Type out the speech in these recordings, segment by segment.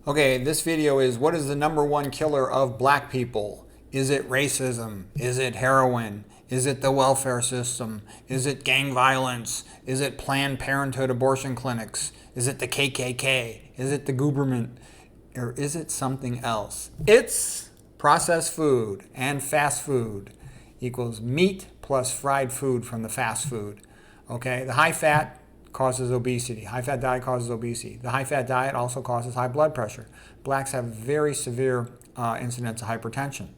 Okay, this video is what is the #1 killer of black people? Is it racism? Is it heroin? Is it the welfare system? Is it gang violence? Is it Planned Parenthood abortion clinics? Is it the KKK? Is it the government? Or is it something else? It's processed food and fast food equals meat plus fried food from the fast food. Okay, the high fat causes obesity. High fat diet causes obesity. The high fat diet also causes high blood pressure. Blacks have very severe incidence of hypertension.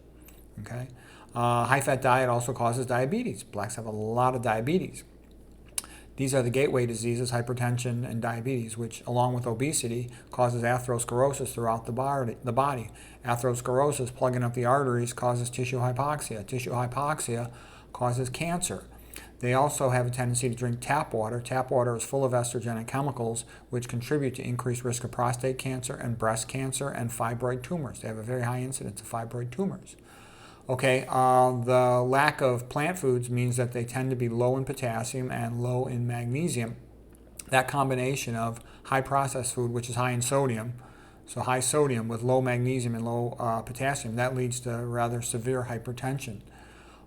Okay, high fat diet also causes diabetes. Blacks have a lot of diabetes. These are the gateway diseases, hypertension and diabetes, which along with obesity causes atherosclerosis throughout the body. Atherosclerosis, plugging up the arteries, causes tissue hypoxia. Tissue hypoxia causes cancer. They also have a tendency to drink tap water. Tap water is full of estrogenic chemicals, which contribute to increased risk of prostate cancer and breast cancer and fibroid tumors. They have a very high incidence of fibroid tumors. Okay, the lack of plant foods means that they tend to be low in potassium and low in magnesium. That combination of high processed food, which is high in sodium, so high sodium with low magnesium and low potassium, that leads to rather severe hypertension.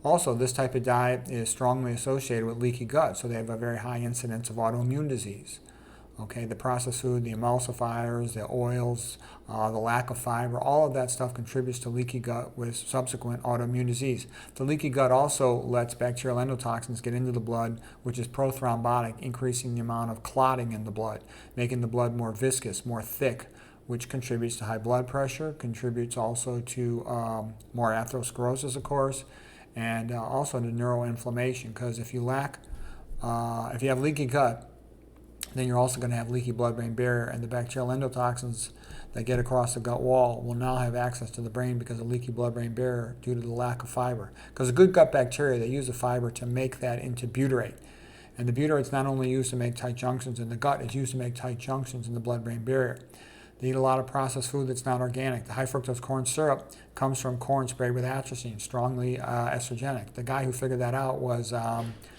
Also, this type of diet is strongly associated with leaky gut, so they have a very high incidence of autoimmune disease. Okay, the processed food, the emulsifiers, the oils, the lack of fiber, all of that stuff contributes to leaky gut with subsequent autoimmune disease. The leaky gut also lets bacterial endotoxins get into the blood, which is prothrombotic, increasing the amount of clotting in the blood, making the blood more viscous, more thick, which contributes to high blood pressure, contributes also to more atherosclerosis, of course, and also to neuroinflammation, because if you have leaky gut, then you're also going to have leaky blood-brain barrier, and the bacterial endotoxins that get across the gut wall will now have access to the brain because of leaky blood-brain barrier due to the lack of fiber. Because the good gut bacteria, they use the fiber to make that into butyrate. And the butyrate is not only used to make tight junctions in the gut, it's used to make tight junctions in the blood-brain barrier. They eat a lot of processed food that's not organic. The high fructose corn syrup comes from corn sprayed with atrazine, strongly estrogenic. The guy who figured that out was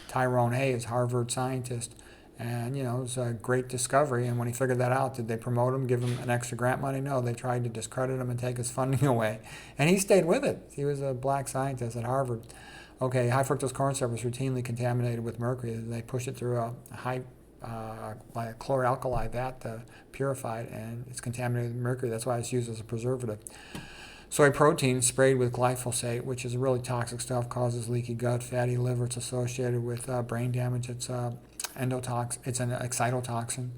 Tyrone Hayes, Harvard scientist. And, it was a great discovery. And when he figured that out, did they promote him, give him an extra grant money? No, they tried to discredit him and take his funding away. And he stayed with it. He was a black scientist at Harvard. Okay, high fructose corn syrup is routinely contaminated with mercury. They push it through a high chloralkali vat to purify it, and it's contaminated with mercury. That's why it's used as a preservative. Soy protein sprayed with glyphosate, which is really toxic stuff, causes leaky gut, fatty liver. It's associated with brain damage. It's endotoxin. It's an excitotoxin.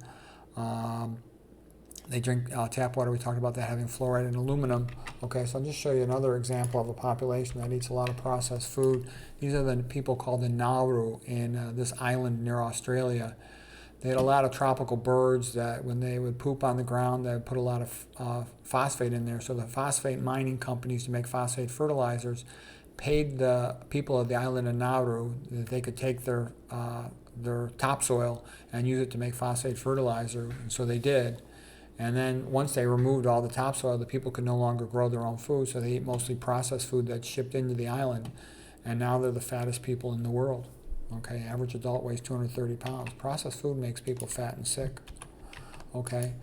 They drink tap water. We talked about that having fluoride and aluminum. Okay, so I'll just show you another example of a population that eats a lot of processed food. These are the people called the Nauru in this island near Australia. They had a lot of tropical birds that when they would poop on the ground, they would put a lot of phosphate in there. So the phosphate mining companies to make phosphate fertilizers paid the people of the island of Nauru that they could take their topsoil and use it to make phosphate fertilizer, and so they did. And then once they removed all the topsoil, the people could no longer grow their own food, so they eat mostly processed food that's shipped into the island, and now they're the fattest people in the world. Okay, average adult weighs 230 pounds. Processed food makes people fat and sick. Okay,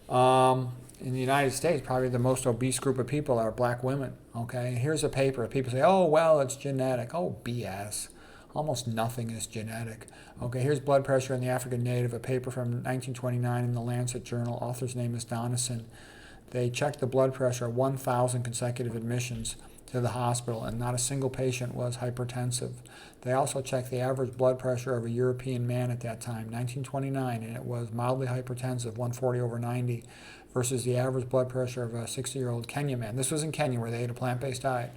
in the United States, probably the most obese group of people are black women. Okay, here's a paper. People say, oh, well, it's genetic. Oh, BS. Almost nothing is genetic. Okay, here's blood pressure in the African native, a paper from 1929 in the Lancet Journal. Author's name is Donison. They checked the blood pressure at 1,000 consecutive admissions to the hospital, and not a single patient was hypertensive. They also checked the average blood pressure of a European man at that time, 1929, and it was mildly hypertensive, 140/90, versus the average blood pressure of a 60-year-old Kenyan man. This was in Kenya where they ate a plant-based diet.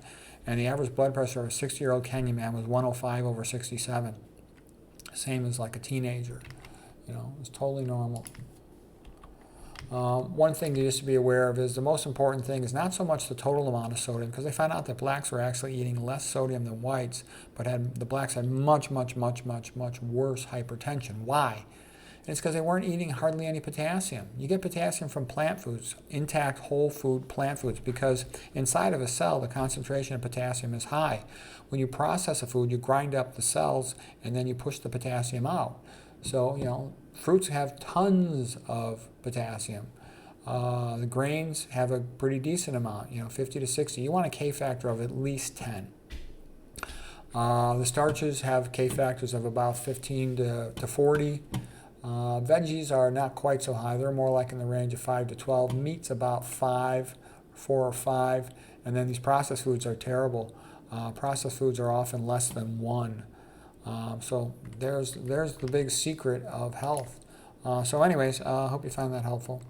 And the average blood pressure of a 60-year-old Kenyan man was 105/67. Same as like a teenager. It's totally normal. One thing just to be aware of is the most important thing is not so much the total amount of sodium, because they found out that blacks were actually eating less sodium than whites, but the blacks had much, much, much, much, much worse hypertension. Why? It's because they weren't eating hardly any potassium. You get potassium from plant foods, intact whole food plant foods, because inside of a cell, the concentration of potassium is high. When you process a food, you grind up the cells, and then you push the potassium out. So, fruits have tons of potassium. The grains have a pretty decent amount, 50 to 60. You want a K factor of at least 10. The starches have K factors of about 15 to 40. Veggies are not quite so high. They're more like in the range of 5 to 12. Meat's about 4 or 5. And then these processed foods are terrible. Processed foods are often less than 1. So there's the big secret of health. So anyways, I hope you found that helpful.